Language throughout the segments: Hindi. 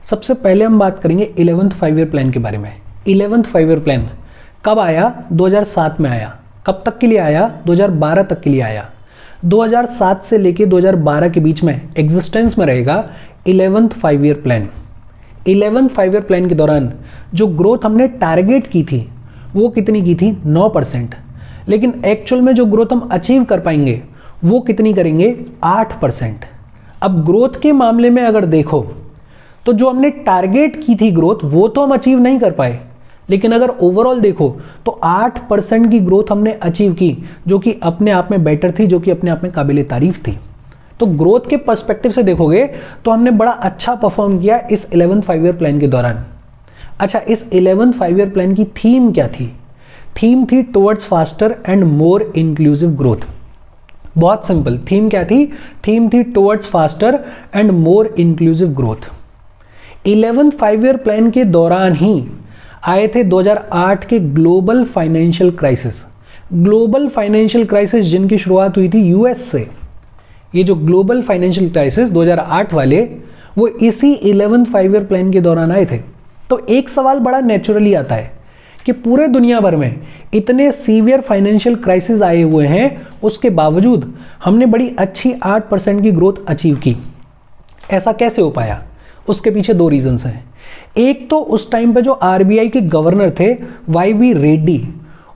सबसे पहले हम बात करेंगे 11th 5 ईयर प्लान के बारे में। 11th 5 ईयर प्लान कब आया? 2007 में आया। कब तक के लिए आया? 2012 तक के लिए आया। 2007 से लेके 2012 के बीच में एग्जिस्टेंस में रहेगा 11th 5 year plan. 11th 5 year plan के दौरान जो ग्रोथ हमने टारगेट की थी वो कितनी की थी? 9%। लेकिन एक्चुअल में जो ग्रोथ हम अचीव कर पाएंगे वो कितनी करेंगे? 8%। अब ग्रोथ के मामले में अगर देखो तो जो हमने टारगेट की थी ग्रोथ वो तो हम अचीव नहीं कर पाए, लेकिन अगर ओवरऑल देखो तो 8% की ग्रोथ हमने अचीव की, जो कि अपने आप में बेटर थी, जो कि अपने आप में काबिले तारीफ थी। तो ग्रोथ के पर्सपेक्टिव से देखोगे तो हमने बड़ा अच्छा परफॉर्म किया इस 11th 5 ईयर प्लान के दौरान। अच्छा, इस 11th 5 ईयर प्लान की थीम क्या थी? थीम थी towards faster and more inclusive growth. बहुत सिंपल, थीम क्या थी? थीम थी towards faster and more inclusive growth. 11th 5 year plan के दौरान ही आए थे 2008 के global financial crisis. Global financial crisis जिनकी शुरुआत हुई थी यूएस से। ये जो ग्लोबल फाइनेंशियल क्राइसिस 2008 वाले वो इसी 11th 5 ईयर प्लान के दौरान आए थे। तो एक सवाल बड़ा नेचुरली आता है कि पूरे दुनिया भर में इतने सीवियर फाइनेंशियल क्राइसिस आए हुए हैं, उसके बावजूद हमने बड़ी अच्छी 8% की ग्रोथ अचीव की। ऐसा कैसे हो पाया? उसके पीछे दो रीजंस हैं। एक तो उस टाइम पे जो आरबीआई के गवर्नर थे वाई रेड्डी,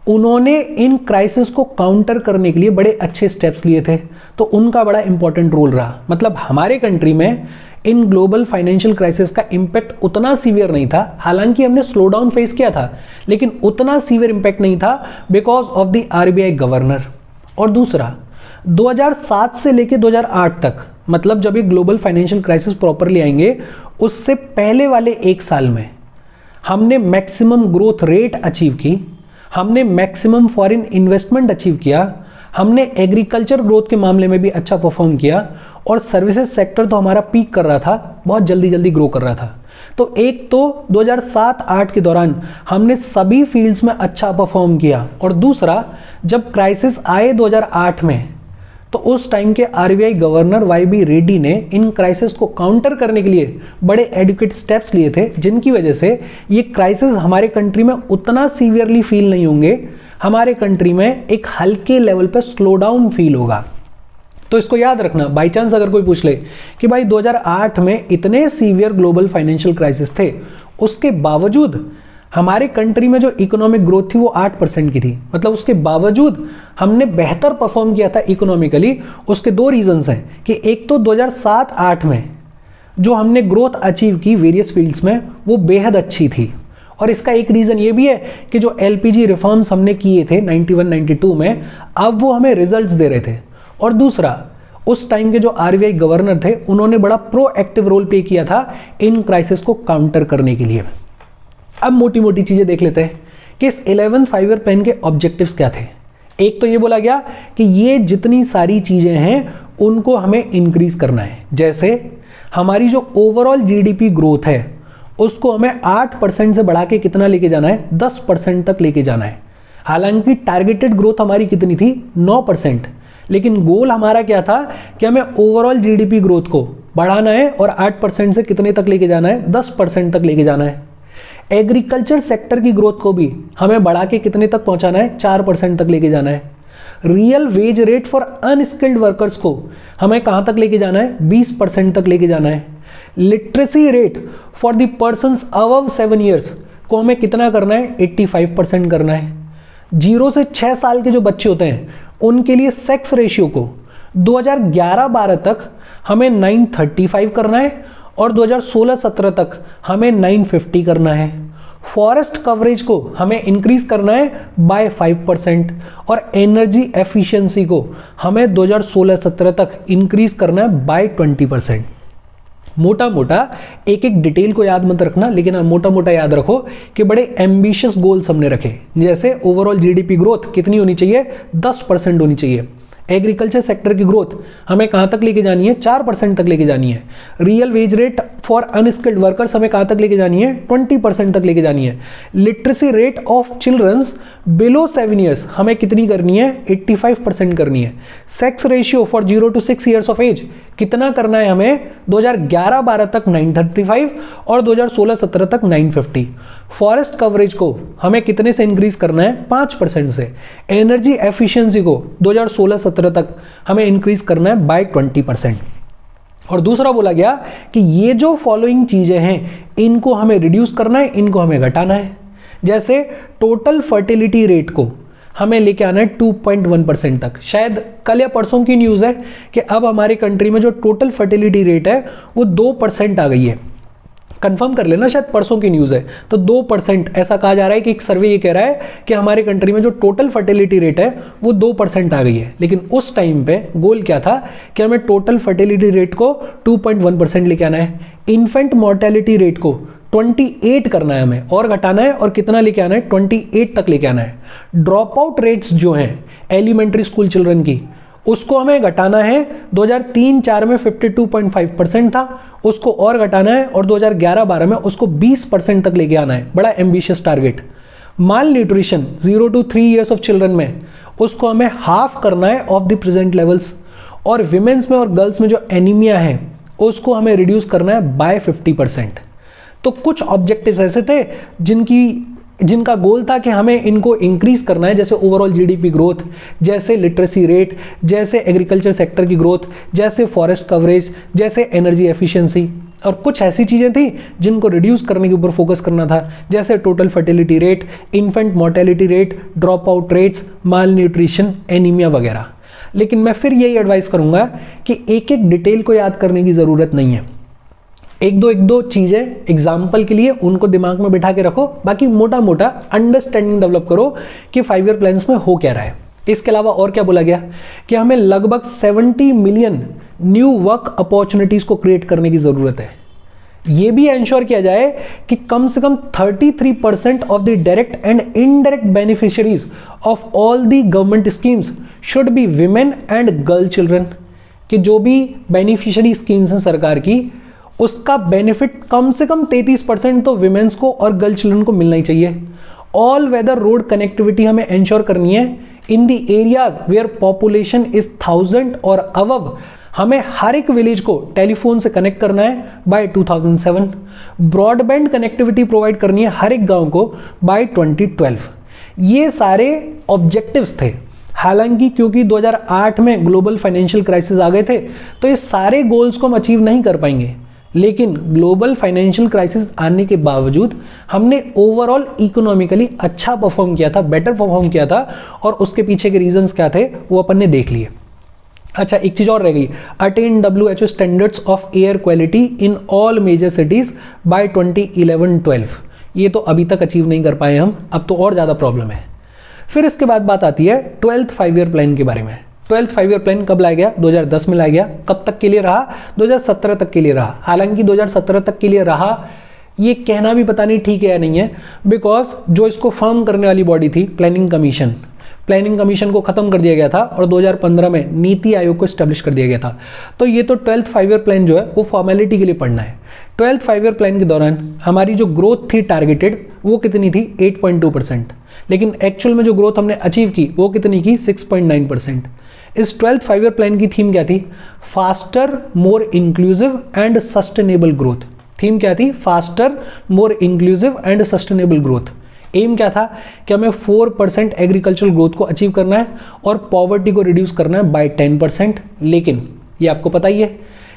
उन्होंने इन क्राइसिस को काउंटर करने के लिए बड़े अच्छे स्टेप्स लिए थे, तो उनका बड़ा इंपॉर्टेंट रोल रहा। मतलब हमारे कंट्री में इन ग्लोबल फाइनेंशियल क्राइसिस का इंपैक्ट उतना सीवियर नहीं था। हालांकि हमने स्लो डाउन फेस किया था, लेकिन उतना सीवियर इंपैक्ट नहीं था because of the RBI governor. और दूसरा, 2007 से लेके 2008 तक, मतलब जब ये ग्लोबल फाइनेंशियल क्राइसिस प्रॉपरली आएंगे, उससे पहले वाले एक साल में हमने मैक्सिमम ग्रोथ रेट अचीव की, हमने मैक्सिमम फॉरेन इन्वेस्टमेंट अचीव किया, हमने एग्रीकल्चर ग्रोथ के मामले में भी अच्छा परफॉर्म किया, और सर्विसेज सेक्टर तो हमारा पीक कर रहा था, बहुत जल्दी जल्दी ग्रो कर रहा था। तो एक तो 2007-8 के दौरान हमने सभी फील्ड्स में अच्छा परफॉर्म किया, और दूसरा जब क्राइसिस आए 2008 में, तो उस टाइम के आरबीआई गवर्नर वाई रेड्डी ने इन क्राइसिस को काउंटर करने के लिए बड़े एडुकेट स्टेप्स लिए थे, जिनकी वजह से ये क्राइसिस हमारे कंट्री में उतना सीवियरली फील नहीं होंगे। हमारे कंट्री में एक हल्के लेवल पर स्लो डाउन फील होगा। तो इसको याद रखना, बाई चांस अगर कोई पूछ ले कि भाई 2008 में इतने सीवियर ग्लोबल फाइनेंशियल क्राइसिस थे, उसके बावजूद हमारे कंट्री में जो इकोनॉमिक ग्रोथ थी वो 8% की थी, मतलब उसके बावजूद हमने बेहतर परफॉर्म किया था इकोनॉमिकली। उसके दो रीजंस हैं कि एक तो 2007-8 में जो हमने ग्रोथ अचीव की वेरियस फील्ड्स में वो बेहद अच्छी थी, और इसका एक रीजन ये भी है कि जो एलपीजी रिफॉर्म्स हमने किए थे 91-92 में, अब वो हमें रिजल्ट्स दे रहे थे। और दूसरा, उस टाइम के जो आरबीआई गवर्नर थे उन्होंने बड़ा प्रोएक्टिव रोल प्ले किया था इन क्राइसिस को काउंटर करने के लिए। अब मोटी मोटी चीजें देख लेते हैं कि इस 11th 5 ईयर प्लान के ऑब्जेक्टिव्स क्या थे। एक तो ये बोला गया कि ये जितनी सारी चीजें हैं उनको हमें इंक्रीज करना है। जैसे हमारी जो ओवरऑल जीडीपी ग्रोथ है उसको हमें 8% से बढ़ा के कितना लेके जाना है? 10% तक लेके जाना है। हालांकि टारगेटेड ग्रोथ हमारी कितनी थी? 9%, लेकिन गोल हमारा क्या था कि हमें ओवरऑल जीडीपी ग्रोथ को बढ़ाना है और 8% से कितने तक लेके जाना है? 10% तक लेके जाना है। एग्रीकल्चर सेक्टर की ग्रोथ को भी हमें बढ़ा के कितने तक पहुंचाना है? 4% तक लेके जाना है। Real wage rate for unskilled workers को हमें कहां तक लेके जाना है? 20% तक लेके जाना है। Literacy rate for the persons above 7 years को हमें कितना करना है? 85% करना है। 0 से 6 साल के जो बच्चे होते हैं उनके लिए सेक्स रेशियो को 2011-12 तक हमें 935 करना है, और 2016-17 तक हमें 950 करना है। फॉरेस्ट कवरेज को हमें इंक्रीज करना है बाय 5%, और एनर्जी एफिशिएंसी को हमें 2016-17 तक इंक्रीज करना है बाय 20%। मोटा मोटा एक एक डिटेल को याद मत रखना, लेकिन मोटा मोटा याद रखो कि बड़े एम्बिशियस गोल्स हमने रखे। जैसे ओवरऑल जीडीपी ग्रोथ कितनी होनी चाहिए? 10% होनी चाहिए। एग्रीकल्चर सेक्टर की ग्रोथ हमें कहां तक लेके जानी है? 4% तक लेके जानी है। Real wage rate for unskilled workers हमें कहां तक लेके जानी है? 20% तक लेके जानी है। Literacy rate of childrens below 7 years हमें कितनी करनी है? 85% करनी है। Sex ratio for 0 to 6 years of age कितना करना है हमें, 2011-12 तक 935 और 2016-17 तक 950। फॉरेस्ट कवरेज को हमें कितने से इंक्रीज करना है, 5% से। एनर्जी एफिशिएंसी को 2016-17 तक हमें इंक्रीज करना है बाय 20%। और दूसरा बोला गया कि ये जो फॉलोइंग चीजें हैं इनको हमें रिड्यूस करना है, इनको हमें घटाना है। जैसे टोटल फर्टिलिटी रेट को हमें लेके आना है 2.1% तक। शायद कल या परसों की न्यूज़ है कि अब हमारे कंट्री में जो टोटल फर्टिलिटी रेट है वो 2% आ गई है। कंफर्म कर लेना, शायद परसों की न्यूज़ है। तो 2% ऐसा कहा जा रहा है कि एक सर्वे ये कह रहा है कि हमारे कंट्री में जो टोटल फर्टिलिटी रेट है वो 2% आ गई है। लेकिन उस टाइम पे गोल क्या था कि हमें टोटल फर्टिलिटी रेट को 2.1% लेके आना है। इन्फेंट मोर्टेलिटी रेट को 28 करना है हमें और घटाना है, और कितना लेके आना है, 28 तक लेके आना है। ड्रॉप आउट रेट्स जो हैं एलिमेंट्री स्कूल चिल्ड्रन की, उसको हमें घटाना है। 2003-04 में 52.5% था, उसको और घटाना है, और 2011-12 में उसको 20% तक लेके आना है। बड़ा ambitious target. Mall nutrition 0 to 3 years of children में उसको हमें हाफ करना है ऑफ द प्रेजेंट लेवल्स। और विमेंस में और गर्ल्स में जो एनीमिया है उसको हमें रिड्यूस करना है बाय 50%। तो कुछ ऑब्जेक्टिव्स ऐसे थे जिनका गोल था कि हमें इनको इंक्रीज करना है, जैसे ओवरऑल जीडीपी ग्रोथ, जैसे लिटरेसी रेट, जैसे एग्रीकल्चर सेक्टर की ग्रोथ, जैसे फॉरेस्ट कवरेज, जैसे एनर्जी एफिशिएंसी। और कुछ ऐसी चीज़ें थी जिनको रिड्यूस करने के ऊपर फोकस करना था, जैसे total fertility rate, infant mortality rate, drop out rates, malnutrition, anaemia वगैरह। लेकिन मैं फिर यही एडवाइस करूंगा कि एक एक डिटेल को याद करने की ज़रूरत नहीं है। एक दो चीज़ें एग्जाम्पल के लिए उनको दिमाग में बिठा के रखो, बाकी मोटा मोटा अंडरस्टैंडिंग डेवलप करो कि 5 ईयर प्लान्स में हो क्या रहा है। इसके अलावा और क्या बोला गया कि हमें लगभग 70 मिलियन न्यू वर्क अपॉर्चुनिटीज़ को क्रिएट करने की ज़रूरत है। ये भी एंश्योर किया जाए कि कम से कम 33% of the direct and indirect beneficiaries of all the government schemes should be women and girl children. कि जो भी बेनिफिशियरी स्कीम्स हैं सरकार की, उसका बेनिफिट कम से कम 33% तो विमेंस को और गर्ल चिल्ड्रन को मिलना ही चाहिए। ऑल वेदर रोड कनेक्टिविटी हमें एंश्योर करनी है in the areas where population is 1000 और अबव। हमें हर एक विलेज को टेलीफोन से कनेक्ट करना है बाय 2007। ब्रॉडबैंड कनेक्टिविटी प्रोवाइड करनी है हर एक गांव को बाय 2012। ये सारे ऑब्जेक्टिव्स थे। हालांकि क्योंकि 2008 में ग्लोबल फाइनेंशियल क्राइसिस आ गए थे, तो ये सारे गोल्स को हम अचीव नहीं कर पाएंगे। लेकिन ग्लोबल फाइनेंशियल क्राइसिस आने के बावजूद हमने ओवरऑल इकोनॉमिकली अच्छा परफॉर्म किया था, बेटर परफॉर्म किया था, और उसके पीछे के रीजंस क्या थे वो अपन ने देख लिए। अच्छा, एक चीज और रह गई, attain WHO standards of air quality in all major cities by 2011-12। ये तो अभी तक अचीव नहीं कर पाए हम, अब तो और ज़्यादा प्रॉब्लम है। फिर इसके बाद बात आती है 12th 5 ईयर प्लान के बारे में। 12th 5 ईयर प्लान कब लाया गया? 2010 में लाया गया। कब तक के लिए रहा? 2017 तक के लिए रहा। हालांकि 2017 तक के लिए रहा ये कहना भी पता नहीं ठीक है या नहीं है, बिकॉज जो इसको फॉर्म करने वाली बॉडी थी प्लानिंग कमीशन को खत्म कर दिया गया था और 2015 में नीति आयोग को स्टैब्लिश कर दिया गया था। तो ये तो 12th 5 ईयर प्लान जो है वो फॉर्मेलिटी के लिए पढ़ना है। 12th 5 ईयर प्लान के दौरान हमारी जो ग्रोथ थी टारगेटेड वो कितनी थी? 8.2%। लेकिन एक्चुअल में जो ग्रोथ हमने अचीव की वो कितनी की? 6.9%। इस 12th 5 ईयर प्लान की थीम क्या थी? Faster, more inclusive and sustainable growth. Theme क्या थी? Faster, more inclusive and sustainable growth. Aim क्या था कि हमें 4% एग्रीकल्चरल ग्रोथ को अचीव करना है और पॉवर्टी को रिड्यूस करना है बाय 10%। लेकिन ये आपको पता ही है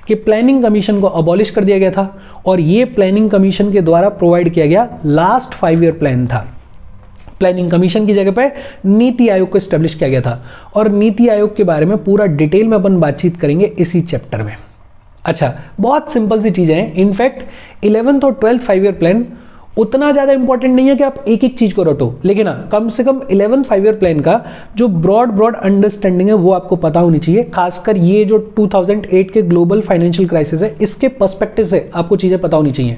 कि प्लानिंग कमीशन को अबॉलिश कर दिया गया था और ये प्लानिंग कमीशन के द्वारा प्रोवाइड किया गया लास्ट 5 ईयर प्लान था। प्लानिंग कमीशन की जगह पे नीति आयोग को एस्टेब्लिश किया गया था और नीति आयोग के बारे में पूरा डिटेल में अपन बातचीत करेंगे इसी चैप्टर में। अच्छा, बहुत सिंपल सी चीजें हैं। इनफैक्ट 11th और 12th 5 ईयर प्लान उतना ज़्यादा इंपॉर्टेंट नहीं है कि आप एक एक चीज़ को रटो, लेकिन हाँ, कम से कम 11th 5 ईयर प्लान का जो ब्रॉड अंडरस्टैंडिंग है वो आपको पता होनी चाहिए। खासकर ये जो 2008 के ग्लोबल फाइनेंशियल क्राइसिस है इसके पर्सपेक्टिव से आपको चीज़ें पता होनी चाहिए।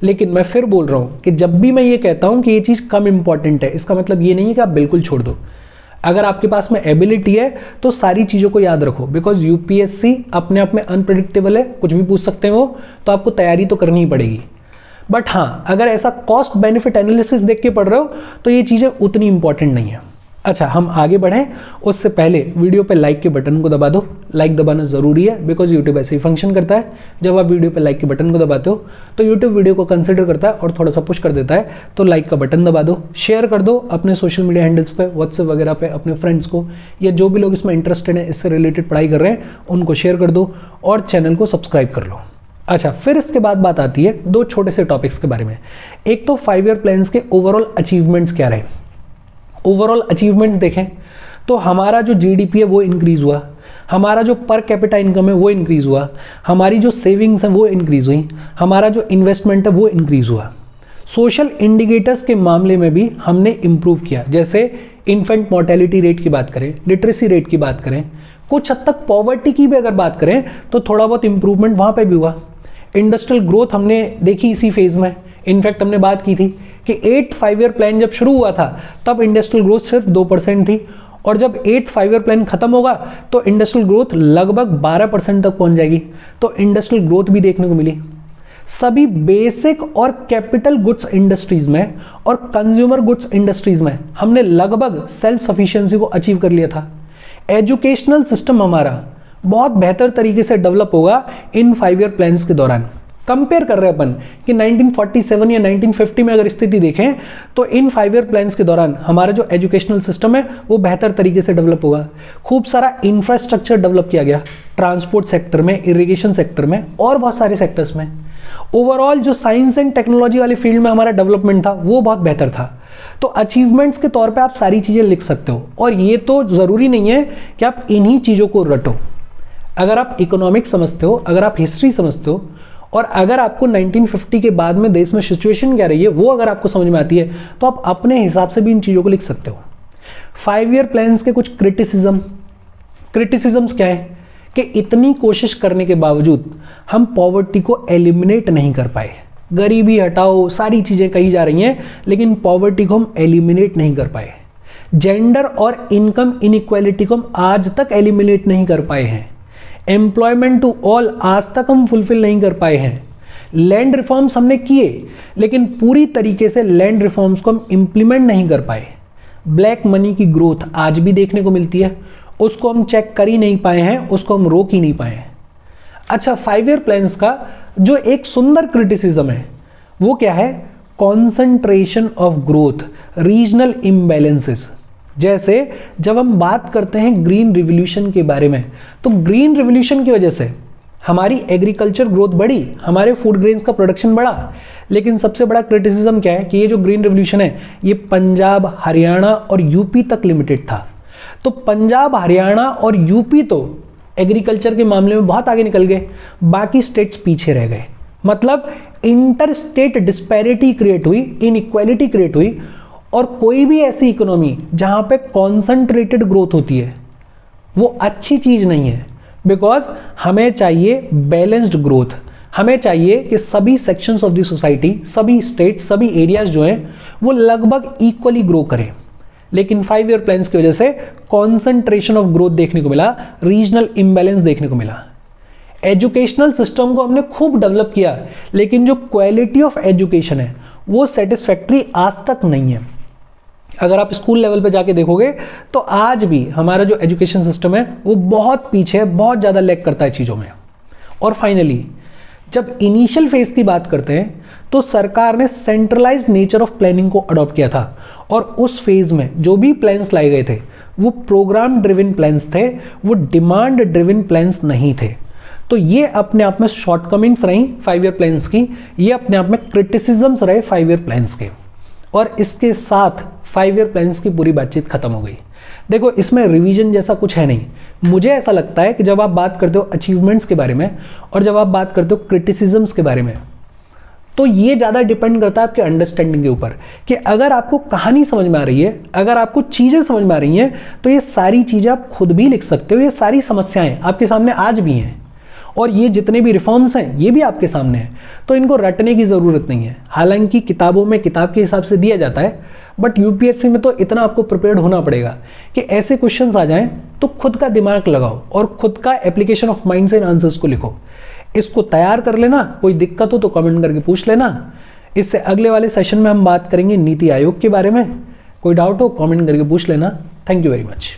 लेकिन मैं फिर बोल रहा हूँ कि जब भी मैं ये कहता हूँ कि ये चीज़ कम इंपॉर्टेंट है, इसका मतलब ये नहीं है कि आप बिल्कुल छोड़ दो। अगर आपके पास में एबिलिटी है तो सारी चीज़ों को याद रखो, बिकॉज यूपीएससी अपने आप में अनप्रेडिक्टेबल है, कुछ भी पूछ सकते हैं वो, तो आपको तैयारी तो करनी ही पड़ेगी। बट हाँ, अगर ऐसा कॉस्ट बेनिफिट एनालिसिस देख के पढ़ रहे हो तो ये चीज़ें उतनी इंपॉर्टेंट नहीं है। अच्छा, हम आगे बढ़ें उससे पहले वीडियो पे लाइक के बटन को दबा दो। लाइक दबाना ज़रूरी है बिकॉज यूट्यूब ऐसे ही फंक्शन करता है। जब आप वीडियो पे लाइक के बटन को दबाते हो तो यूट्यूब वीडियो को कंसिडर करता है और थोड़ा सा पुश कर देता है। तो लाइक का बटन दबा दो, शेयर कर दो अपने सोशल मीडिया हैंडल्स पे, व्हाट्सएप वगैरह पे अपने फ्रेंड्स को, या जो भी लोग इसमें इंटरेस्टेड हैं, इससे रिलेटेड पढ़ाई कर रहे हैं, उनको शेयर कर दो और चैनल को सब्सक्राइब कर लो। अच्छा, फिर इसके बाद बात आती है दो छोटे से टॉपिक्स के बारे में। एक तो 5 ईयर प्लान्स के ओवरऑल अचीवमेंट्स क्या रहे। ओवरऑल अचीवमेंट्स देखें तो हमारा जो जीडीपी है वो इंक्रीज हुआ, हमारा जो पर कैपिटा इनकम है वो इंक्रीज हुआ, हमारी जो सेविंग्स हैं वो इंक्रीज हुई, हमारा जो इन्वेस्टमेंट है वो इंक्रीज हुआ। सोशल इंडिकेटर्स के मामले में भी हमने इंप्रूव किया, जैसे इन्फेंट मोर्टेलिटी रेट की बात करें, लिटरेसी रेट की बात करें, कुछ हद तक पॉवर्टी की भी अगर बात करें तो थोड़ा बहुत इंप्रूवमेंट वहाँ पे भी हुआ। इंडस्ट्रियल ग्रोथ हमने देखी इसी फेज में। इनफैक्ट हमने बात की थी कि 8 5 ईयर प्लान जब शुरू हुआ था तब इंडस्ट्रियल ग्रोथ सिर्फ 2% थी, और जब 8 5 ईयर प्लान खत्म होगा तो इंडस्ट्रियल ग्रोथ लगभग 12% तक पहुंच जाएगी। तो इंडस्ट्रियल ग्रोथ भी देखने को मिली। सभी बेसिक और कैपिटल गुड्स इंडस्ट्रीज में और कंज्यूमर गुड्स इंडस्ट्रीज में हमने लगभग सेल्फ सफिशिएंसी को अचीव कर लिया था। एजुकेशनल सिस्टम हमारा बहुत बेहतर तरीके से डेवलप होगा इन 5 ईयर प्लान्स के दौरान। कंपेयर कर रहे हैं अपन कि 1947 या 1950 में अगर स्थिति देखें तो इन 5 ईयर प्लान्स के दौरान हमारा जो एजुकेशनल सिस्टम है वो बेहतर तरीके से डेवलप होगा। खूब सारा इंफ्रास्ट्रक्चर डेवलप किया गया, ट्रांसपोर्ट सेक्टर में, इरिगेशन सेक्टर में और बहुत सारे सेक्टर्स में। ओवरऑल जो साइंस एंड टेक्नोलॉजी वाले फील्ड में हमारा डेवलपमेंट था वो बहुत बेहतर था। तो अचीवमेंट्स के तौर पे आप सारी चीज़ें लिख सकते हो, और ये तो ज़रूरी नहीं है कि आप इन्हीं चीज़ों को रटो। अगर आप इकोनॉमिक्स समझते हो, अगर आप हिस्ट्री समझते हो, और अगर आपको 1950 के बाद में देश में सिचुएशन क्या रही है वो अगर आपको समझ में आती है तो आप अपने हिसाब से भी इन चीज़ों को लिख सकते हो। 5 ईयर प्लान्स के कुछ क्रिटिसिज्म्स क्या है कि इतनी कोशिश करने के बावजूद हम पॉवर्टी को एलिमिनेट नहीं कर पाए। गरीबी हटाओ, सारी चीज़ें कही जा रही हैं, लेकिन पॉवर्टी को हम एलिमिनेट नहीं कर पाए। जेंडर और इनकम इनइक्वालिटी को हम आज तक एलिमिनेट नहीं कर पाए हैं। एम्प्लॉयमेंट टू ऑल आज तक हम फुलफिल नहीं कर पाए हैं। लैंड रिफॉर्म्स हमने किए, लेकिन पूरी तरीके से लैंड रिफॉर्म्स को हम इंप्लीमेंट नहीं कर पाए। ब्लैक मनी की ग्रोथ आज भी देखने को मिलती है, उसको हम चेक कर ही नहीं पाए हैं, उसको हम रोक ही नहीं पाए हैं। अच्छा, 5 ईयर प्लान्स का जो एक सुंदर क्रिटिसिज्म है वो क्या है? Concentration of growth, regional imbalances. जैसे जब हम बात करते हैं ग्रीन रिवॉल्यूशन के बारे में, तो ग्रीन रिवॉल्यूशन की वजह से हमारी एग्रीकल्चर ग्रोथ बढ़ी, हमारे फूड ग्रेन्स का प्रोडक्शन बढ़ा। लेकिन सबसे बड़ा क्रिटिसिज्म क्या है कि ये जो ग्रीन रिवॉल्यूशन है ये पंजाब, हरियाणा और यूपी तक लिमिटेड था। तो पंजाब, हरियाणा और यूपी तो एग्रीकल्चर के मामले में बहुत आगे निकल गए, बाकी स्टेट्स पीछे रह गए। मतलब इंटर स्टेट डिस्पैरिटी क्रिएट हुई, इनइक्वालिटी क्रिएट हुई, और कोई भी ऐसी इकोनॉमी जहां पे कॉन्सेंट्रेटेड ग्रोथ होती है वो अच्छी चीज नहीं है। बिकॉज हमें चाहिए बैलेंस्ड ग्रोथ, हमें चाहिए कि सभी सेक्शंस ऑफ द सोसाइटी, सभी स्टेट, सभी एरियाज जो हैं वो लगभग इक्वली ग्रो करें। लेकिन 5 ईयर प्लान्स की वजह से कॉन्सेंट्रेशन ऑफ ग्रोथ देखने को मिला, रीजनल इम्बैलेंस देखने को मिला। एजुकेशनल सिस्टम को हमने खूब डेवलप किया, लेकिन जो क्वालिटी ऑफ एजुकेशन है वो सेटिस्फैक्ट्री आज तक नहीं है। अगर आप स्कूल लेवल पे जाके देखोगे तो आज भी हमारा जो एजुकेशन सिस्टम है वो बहुत पीछे है, बहुत ज़्यादा लैग करता है चीज़ों में। और फाइनली जब इनिशियल फेज की बात करते हैं तो सरकार ने सेंट्रलाइज्ड नेचर ऑफ प्लानिंग को अडॉप्ट किया था, और उस फेज में जो भी प्लान्स लाए गए थे वो प्रोग्राम ड्रिवन प्लान्स थे, वो डिमांड ड्रिवन प्लान्स नहीं थे। तो ये अपने आप में शॉर्टकमिंग्स रही 5 ईयर प्लान्स की, ये अपने आप में क्रिटिसिज्म्स रहे 5 ईयर प्लान्स के। और इसके साथ 5 ईयर प्लान्स की पूरी बातचीत खत्म हो गई। देखो, इसमें रिवीजन जैसा कुछ है नहीं। मुझे ऐसा लगता है कि जब आप बात करते हो अचीवमेंट्स के बारे में और जब आप बात करते हो क्रिटिसिज्म्स के बारे में, तो ये ज़्यादा डिपेंड करता है आपके अंडरस्टैंडिंग के ऊपर कि अगर आपको कहानी समझ में आ रही है, अगर आपको चीज़ें समझ में आ रही हैं, तो ये सारी चीज़ें आप खुद भी लिख सकते हो। ये सारी समस्याएं आपके सामने आज भी हैं, और ये जितने भी रिफॉर्म्स हैं ये भी आपके सामने हैं। तो इनको रटने की ज़रूरत नहीं है। हालांकि किताबों में किताब के हिसाब से दिया जाता है, बट यूपीएससी में तो इतना आपको प्रिपेयर्ड होना पड़ेगा कि ऐसे क्वेश्चंस आ जाएं तो खुद का दिमाग लगाओ और खुद का एप्लीकेशन ऑफ माइंड से इन आंसर्स को लिखो। इसको तैयार कर लेना, कोई दिक्कत हो तो कमेंट करके पूछ लेना। इससे अगले वाले सेशन में हम बात करेंगे नीति आयोग के बारे में। कोई डाउट हो कमेंट करके पूछ लेना। Thank you very much.